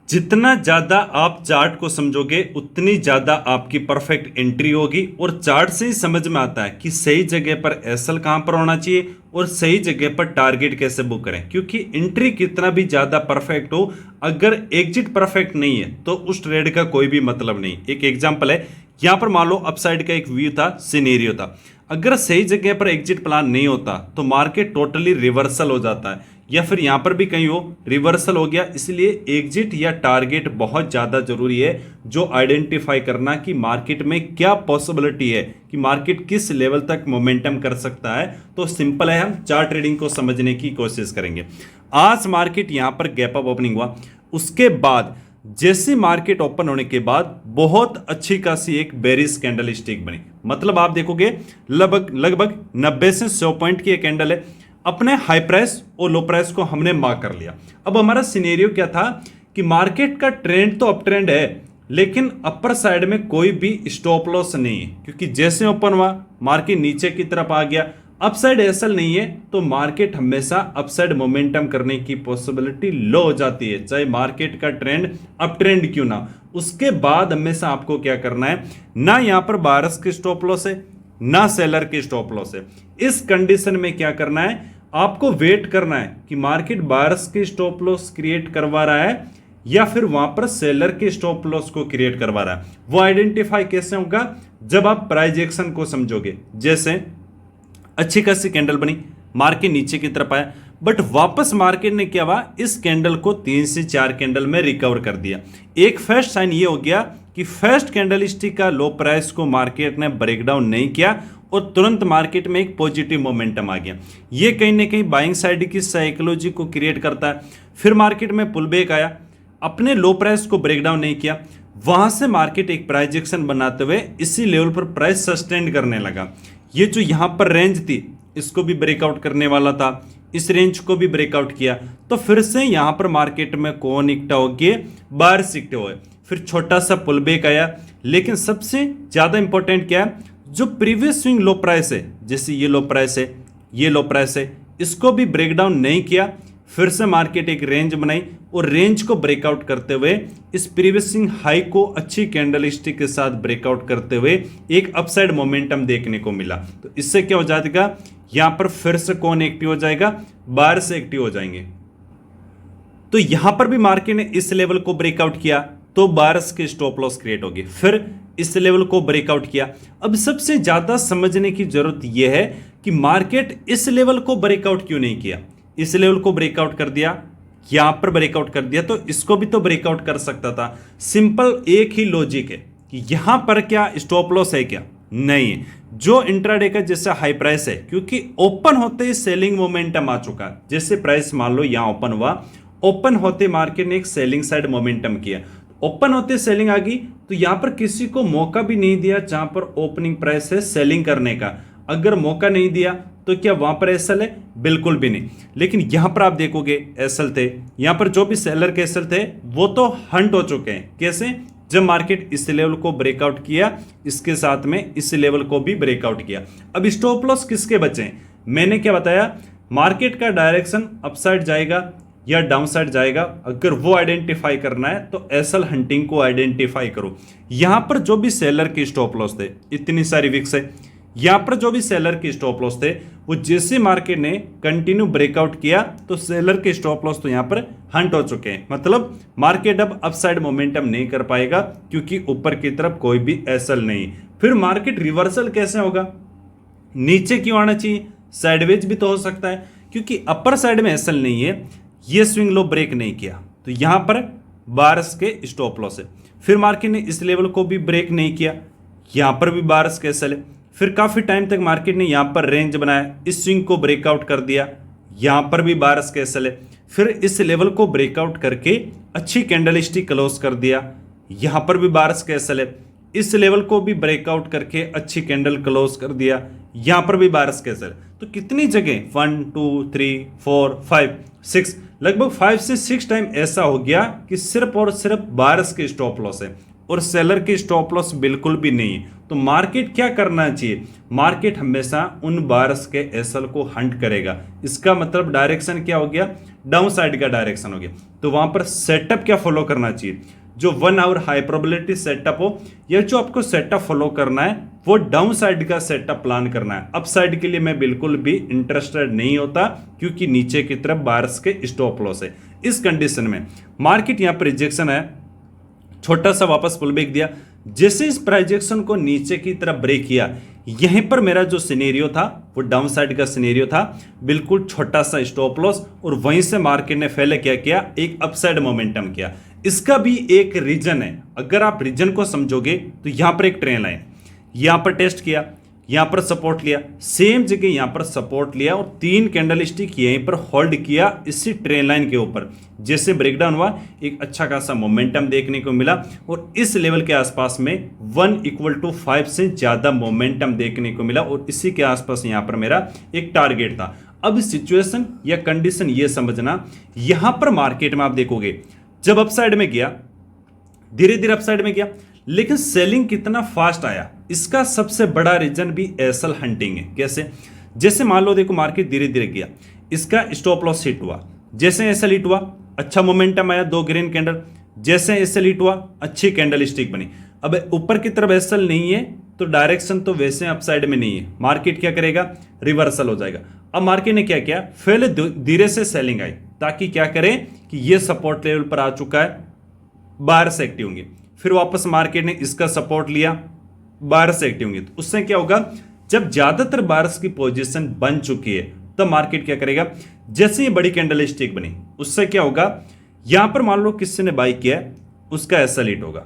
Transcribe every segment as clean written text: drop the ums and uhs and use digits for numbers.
जितना ज्यादा आप चार्ट को समझोगे उतनी ज्यादा आपकी परफेक्ट एंट्री होगी। और चार्ट से ही समझ में आता है कि सही जगह पर एसएल कहां पर होना चाहिए और सही जगह पर टारगेट कैसे बुक करें। क्योंकि एंट्री कितना भी ज्यादा परफेक्ट हो, अगर एग्जिट परफेक्ट नहीं है तो उस ट्रेड का कोई भी मतलब नहीं। एक एग्जांपल है, यहां पर मान लो अपसाइड का एक व्यू था, सिनेरियो था। अगर सही जगह पर एग्जिट प्लान नहीं होता तो मार्केट टोटली रिवर्सल हो जाता है, या फिर यहां पर भी कहीं हो रिवर्सल हो गया। इसलिए एग्जिट या टारगेट बहुत ज्यादा जरूरी है, जो आइडेंटिफाई करना कि मार्केट में क्या पॉसिबिलिटी है, कि मार्केट किस लेवल तक मोमेंटम कर सकता है। तो सिंपल है, हम चार्ट ट्रेडिंग को समझने की कोशिश करेंगे। आज मार्केट यहां पर गैप अप ओपनिंग हुआ, उसके बाद जैसे मार्केट ओपन होने के बाद बहुत अच्छी खासी एक बेरिश कैंडल स्टिक बनी। मतलब आप देखोगे लगभग लगभग 90 से 100 पॉइंट की एक कैंडल है। अपने हाई प्राइस और लो प्राइस को हमने मार्क कर लिया। अब हमारा सिनेरियो क्या था कि मार्केट का ट्रेंड तो अप ट्रेंड है, लेकिन अपर साइड में कोई भी स्टॉप लॉस नहीं है। क्योंकि जैसे ओपन हुआ मार्केट नीचे की तरफ आ गया, अपसाइड एसएल नहीं है, तो मार्केट हमेशा अपसाइड मोमेंटम करने की पॉसिबिलिटी लो हो जाती है, चाहे मार्केट का ट्रेंड अप ट्रेंड क्यों ना। उसके बाद हमेशा आपको क्या करना है, ना यहां पर बायर्स के स्टॉप लॉस है ना सेलर के स्टॉप लॉस है। इस कंडीशन में क्या करना है, आपको वेट करना है कि मार्केट बायर्स के स्टॉप लॉस क्रिएट करवा रहा है या फिर वहां पर सेलर के स्टॉप लॉस को क्रिएट करवा रहा है। वो आइडेंटिफाई कैसे होगा, जब आप प्राइस एक्शन को समझोगे। जैसे अच्छी खासी कैंडल बनी, मार्केट नीचे की तरफ आया, बट वापस मार्केट ने क्या हुआ, इस कैंडल को 3 से 4 कैंडल में रिकवर कर दिया। एक फर्स्ट साइन ये हो गया कि फर्स्ट कैंडल स्टिक का लो प्राइस को मार्केट ने ब्रेकडाउन नहीं किया और तुरंत मार्केट में एक पॉजिटिव मोमेंटम आ गया। ये कहीं ना कहीं बाइंग साइड की साइकोलॉजी को क्रिएट करता है। फिर मार्केट में पुल बैक आया, अपने लो प्राइस को ब्रेकडाउन नहीं किया, वहां से मार्केट एक प्राइस एक्शन बनाते हुए इसी लेवल पर प्राइस सस्टेन करने लगा। ये जो यहां पर रेंज थी इसको भी ब्रेकआउट करने वाला था, इस रेंज को भी ब्रेकआउट किया, तो फिर से यहां पर मार्केट में कौन इकट्ठा हो गए, बायर्स इकट्ठे हुए। फिर छोटा सा पुल बैक आया, लेकिन सबसे ज्यादा इंपॉर्टेंट क्या है, जो प्रीवियस स्विंग लो प्राइस है, जैसे ये लो प्राइस है, ये लो प्राइस है, इसको भी ब्रेकडाउन नहीं किया। फिर से मार्केट एक रेंज बनाई और रेंज को ब्रेकआउट करते हुए इस प्रीवियस स्विंग हाई को अच्छी कैंडल स्टिक के साथ ब्रेकआउट करते हुए एक अपसाइड मोमेंटम देखने को मिला। तो इससे क्या हो जाएगा, यहां पर फिर से कौन एक्टिव हो जाएगा, बायर से एक्टिव हो जाएंगे। तो यहां पर भी मार्केट ने इस लेवल को ब्रेकआउट किया तो बायर्स के स्टॉप लॉस क्रिएट होगी, फिर इस लेवल को ब्रेकआउट किया। अब सबसे ज्यादा समझने की जरूरत यह है कि मार्केट इस लेवल को ब्रेकआउट क्यों नहीं किया। इस लेवल को ब्रेकआउट कर दिया, यहां पर ब्रेकआउट कर दिया, तो इसको भी तो ब्रेकआउट कर सकता था। सिंपल एक ही लॉजिक है कि यहां पर क्या स्टॉप लॉस है, क्या नहीं है। जो इंट्राडे का जैसा हाई प्राइस है, क्योंकि ओपन होते ही सेलिंग मोमेंटम आ चुका है। जैसे प्राइस मान लो यहां ओपन हुआ, ओपन होते मार्केट ने एक सेलिंग साइड मोमेंटम किया, ओपन होते सेलिंग आ गई, तो यहां पर किसी को मौका भी नहीं दिया जहां पर ओपनिंग प्राइस है सेलिंग करने का। अगर मौका नहीं दिया तो क्या वहां पर एसएल है, बिल्कुल भी नहीं। लेकिन यहां पर आप देखोगे एसएल थे, यहां पर जो भी सेलर के एसएल थे वो तो हंट हो चुके हैं। कैसे, जब मार्केट इस लेवल को ब्रेकआउट किया, इसके साथ में इस लेवल को भी ब्रेकआउट किया। अब स्टॉप लॉस किसके बचे हैं, मैंने क्या बताया, मार्केट का डायरेक्शन अपसाइड जाएगा या डाउन साइड जाएगा, अगर वो आइडेंटिफाई करना है तो एसएल हंटिंग को आइडेंटिफाई करो। यहां पर जो भी सेलर के स्टॉप लॉस थे, इतनी सारी विक्स है, यहां पर जो भी सेलर के स्टॉप लॉस थे, वो जैसे मार्केट ने कंटिन्यू ब्रेकआउट किया तो सेलर के स्टॉप लॉस तो यहां पर हंट हो चुके हैं। मतलब मार्केट अब अपसाइड मोमेंटम नहीं कर पाएगा, क्योंकि ऊपर की तरफ कोई भी एसएल नहीं। फिर मार्केट रिवर्सल कैसे होगा, नीचे क्यों आना चाहिए, साइडवेज भी तो हो सकता है, क्योंकि अपर साइड में एसएल नहीं है, ये स्विंग लो ब्रेक नहीं किया, तो यहां पर बायर्स के स्टॉप लॉस है। फिर मार्केट ने इस लेवल को भी ब्रेक नहीं किया, यहां पर भी बायर्स के एसएल है। फिर काफी टाइम तक मार्केट ने यहां पर रेंज बनाया, इस स्विंग को ब्रेकआउट कर दिया, यहां पर भी बायर्स के एसएल है। फिर इस लेवल को ब्रेकआउट करके अच्छी कैंडल स्टिक क्लोज कर दिया, यहां पर भी बायर्स के एसएल है। इस लेवल को भी ब्रेकआउट करके अच्छी कैंडल क्लोज कर दिया, यहां पर भी बायर्स के एसएल। तो कितनी जगह, 1 2 3 4 5 6, लगभग 5 से 6 टाइम ऐसा हो गया कि सिर्फ और सिर्फ बायर्स के स्टॉप लॉस है और सेलर के स्टॉप लॉस बिल्कुल भी नहीं है। तो मार्केट क्या करना चाहिए, मार्केट हमेशा उन बायर्स के एसएल को हंट करेगा। इसका मतलब डायरेक्शन क्या हो गया, डाउन साइड का डायरेक्शन हो गया। तो वहां पर सेटअप क्या फॉलो करना चाहिए, जो 1 आवर हाई प्रोबेबिलिटी सेटअप हो, या जो आपको सेटअप फॉलो करना है वो डाउन साइड का सेटअप प्लान करना है। अप साइड के लिए मैं बिल्कुल भी इंटरेस्टेड नहीं होता, क्योंकि नीचे की तरफ बायर्स के स्टॉप लॉस है। इस कंडीशन में मार्केट यहां पर रिजेक्शन है, छोटा सा वापस पुल बैक दिया, जैसे इस प्रोजेक्शन को नीचे की तरफ ब्रेक किया, यहीं पर मेरा जो सिनेरियो था वो डाउन साइड का सिनेरियो था, बिल्कुल छोटा सा स्टॉप लॉस, और वहीं से मार्केट ने पहले क्या किया, एक अपसाइड मोमेंटम किया। इसका भी एक रीजन है, अगर आप रीजन को समझोगे तो यहां पर एक ट्रेन लाइन, यहां पर टेस्ट किया, यहां पर सपोर्ट लिया, सेम जगह यहां पर सपोर्ट लिया, और 3 कैंडल स्टिक यहीं पर होल्ड किया इसी ट्रेन लाइन के ऊपर। जैसे ब्रेकडाउन हुआ, एक अच्छा खासा मोमेंटम देखने को मिला, और इस लेवल के आसपास में 1=5 से ज्यादा मोमेंटम देखने को मिला, और इसी के आसपास यहां पर मेरा एक टारगेट था। अब सिचुएशन या कंडीशन ये समझना, यहां पर मार्केट में आप देखोगे जब अपसाइड में गया, धीरे धीरे अपसाइड में गया, लेकिन सेलिंग कितना फास्ट आया, इसका सबसे बड़ा रीजन भी एसएल हंटिंग है। कैसे, जैसे मान लो देखो मार्केट धीरे धीरे गया, इसका स्टॉप लॉस हिट हुआ, जैसे एसएल हिट हुआ अच्छा मोमेंटम आया, 2 ग्रीन कैंडल, जैसे एसएल हिट हुआ अच्छी कैंडल स्टिक बनी। अब ऊपर की तरफ एसएल नहीं है तो डायरेक्शन तो वैसे अपसाइड में नहीं है, मार्केट क्या करेगा, रिवर्सल हो जाएगा। अब मार्केट ने क्या किया, पहले धीरे से सेलिंग आई, ताकि क्या करें कि ये सपोर्ट लेवल पर आ चुका है, बाहर से एक्टिव होंगे, फिर वापस मार्केट ने इसका सपोर्ट लिया, बाहर से एक्टिव होंगे। तो उससे क्या होगा, जब ज्यादातर बायर्स की पोजीशन बन चुकी है तो मार्केट क्या करेगा, जैसे ये बड़ी कैंडल स्टिक बनी, उससे क्या होगा, यहां पर मान लो किसी ने बाई किया, उसका एसएल हिट होगा,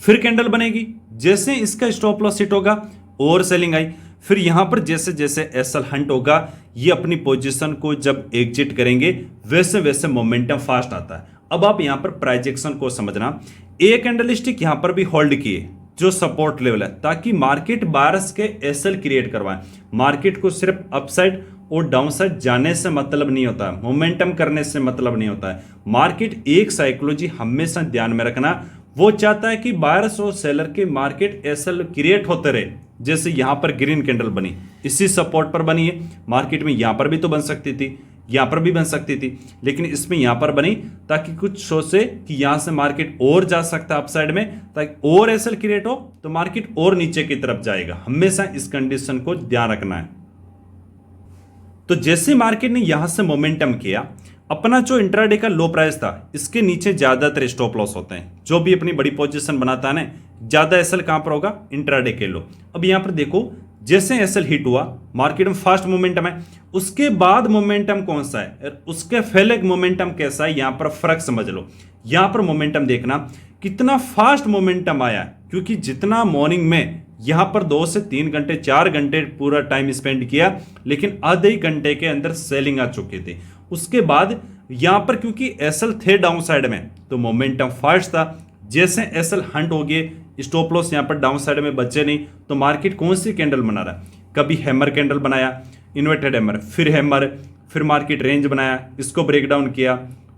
फिर कैंडल बनेगी, जैसे इसका स्टॉप लॉस हिट होगा और सेलिंग आई, फिर यहां पर जैसे जैसे एसएल हंट होगा, ये अपनी पोजीशन को जब एग्जिट करेंगे वैसे वैसे मोमेंटम फास्ट आता है। अब आप यहां पर प्राइजेक्शन को समझना, एक कैंडल स्टिक यहां पर भी होल्ड किए जो सपोर्ट लेवल है, ताकि मार्केट बायर्स के एसएल क्रिएट करवाए। मार्केट को सिर्फ अपसाइड और डाउनसाइड जाने से मतलब नहीं होता है, मोमेंटम करने से मतलब नहीं होता है। मार्केट एक साइकोलॉजी हमेशा ध्यान में रखना, वो चाहता है कि बायर्स और सेलर के मार्केट एसएल क्रिएट होते रहे। जैसे यहां पर ग्रीन कैंडल बनी, इसी सपोर्ट पर बनी है, मार्केट में यहां पर भी तो बन सकती थी, यहां पर भी बन सकती थी, लेकिन इसमें यहां पर बनी ताकि कुछ सोचे कि यहां से मार्केट और जा सकता है अपसाइड में, ताकि और एसएल क्रिएट हो तो मार्केट और नीचे की तरफ जाएगा। हमेशा इस कंडीशन को ध्यान रखना है। तो जैसे मार्केट ने यहां से मोमेंटम किया, अपना जो इंट्राडे का लो प्राइस था, इसके नीचे ज्यादातर स्टॉप लॉस होते हैं। जो भी अपनी बड़ी पोजीशन बनाता है ना, ज्यादा एसएल कहां पर होगा, इंट्राडे के लो। अब यहां पर देखो, जैसे एसएल हिट हुआ, मार्केट में फास्ट मोमेंटम है, उसके बाद मोमेंटम कौन सा है, उसके पहले मोमेंटम कैसा है, यहां पर फर्क समझ लो। यहां पर मोमेंटम देखना कितना फास्ट मोमेंटम आया, क्योंकि जितना मॉर्निंग में यहां पर 2 से 3 घंटे 4 घंटे पूरा टाइम स्पेंड किया, लेकिन आधे ही घंटे के अंदर सेलिंग आ चुकी थी। उसके बाद यहां पर क्योंकि एसएल थे डाउन साइड में, तो मोमेंटम फास्ट था। जैसे एसएल हंट हो गए, स्टॉप लॉस यहां पर डाउन साइड में बचे नहीं, तो मार्केट कौन सी कैंडल बना रहा है, कभी हैमर कैंडल बनाया, इन्वर्टेड हैमर, फिर मार्केट रेंज बनाया, इसको ब्रेक डाउन किया,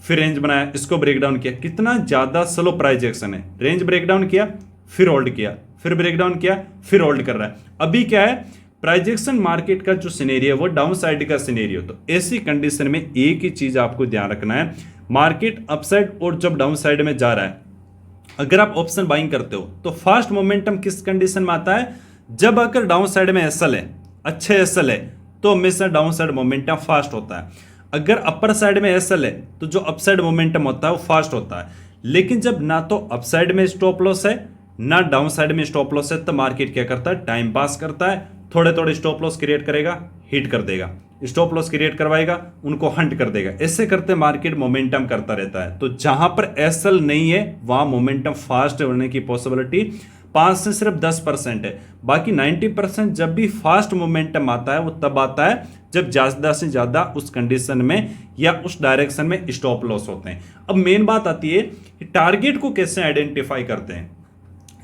फिर रेंज बनाया, इसको ब्रेक डाउन किया। कितना ज्यादा स्लो प्राइस एक्शन है, रेंज ब्रेक डाउन किया, फिर होल्ड किया, फिर ब्रेक डाउन किया, फिर होल्ड कर रहा है। अभी क्या है, प्राइजेक्शन मार्केट का जो सिनेरियो है वो डाउन साइड का सिनेरियो। तो ऐसी कंडीशन में एक ही चीज आपको ध्यान रखना है, मार्केट अपसाइड और जब डाउन साइड में जा रहा है, अगर आप ऑप्शन बाइंग करते हो तो फास्ट मोमेंटम किस कंडीशन में आता है, जब अगर डाउन साइड में एसएल है, अच्छे एसएल है, तो हमेशा डाउन साइड मोमेंटम फास्ट होता है। अगर अपर साइड में एसएल है तो जो अपसाइड मोमेंटम होता है वो फास्ट होता है। लेकिन जब ना तो अपसाइड में स्टॉप लॉस है ना डाउन साइड में स्टॉप लॉस है, तो मार्केट क्या करता है, टाइम पास करता है, थोड़े थोड़े स्टॉप लॉस क्रिएट करेगा, हिट कर देगा, स्टॉप लॉस क्रिएट करवाएगा, उनको हंट कर देगा। ऐसे करते मार्केट मोमेंटम करता रहता है। तो जहां पर एसएल नहीं है वहां मोमेंटम फास्ट होने की पॉसिबिलिटी 5 से सिर्फ 10% है। बाकी 90% जब भी फास्ट मोमेंटम आता है वो तब आता है जब ज्यादा से ज्यादा उस कंडीशन में या उस डायरेक्शन में स्टॉप लॉस होते हैं। अब मेन बात आती है कि टारगेट को कैसे आइडेंटिफाई करते हैं।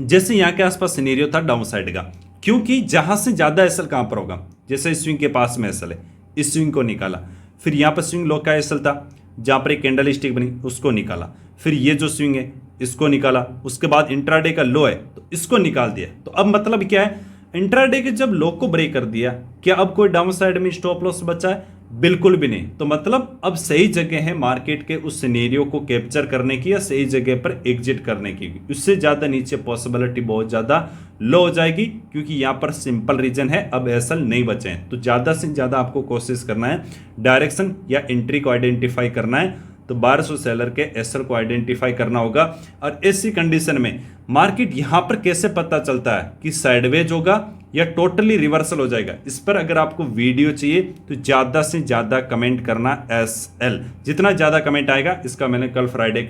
जैसे यहाँ के आसपास सिनेरियो था डाउन साइड का, क्योंकि जहां से ज्यादा एसएल कहां पर होगा, जैसे इस स्विंग के पास में एसएल है, इस स्विंग को निकाला, फिर यहां पर स्विंग लो का एसएल था जहां पर एक कैंडल स्टिक बनी, उसको निकाला, फिर ये जो स्विंग है इसको निकाला, उसके बाद इंट्राडे का लो है तो इसको निकाल दिया। तो अब मतलब क्या है, इंट्राडे के जब लो को ब्रेक कर दिया, क्या अब कोई डाउन साइड में स्टॉप लॉस बचा है, बिल्कुल भी नहीं। तो मतलब अब सही जगह है मार्केट के उस सिनेरियो को कैप्चर करने की या सही जगह पर एग्जिट करने की। उससे ज्यादा नीचे पॉसिबिलिटी बहुत ज्यादा लो हो जाएगी, क्योंकि यहां पर सिंपल रीजन है अब एसएल नहीं बचे हैं। तो ज्यादा से ज्यादा आपको कोशिश करना है डायरेक्शन या एंट्री को आइडेंटिफाई करना है। तो 1200 सेलर के एसएल को आइडेंटिफाई करना होगा। और ऐसी कंडीशन में मार्केट यहां पर कैसे पता चलता है कि साइडवेज होगा या टोटली रिवर्सल हो जाएगा, इस पर अगर आपको वीडियो चाहिए तो ज्यादा से ज्यादा कमेंट करना एसएल। जितना ज्यादा कमेंट आएगा इसका मैंने कल सैटरडे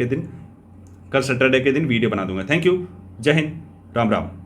के दिन वीडियो बना दूंगा। थैंक यू, जय हिंद, राम राम।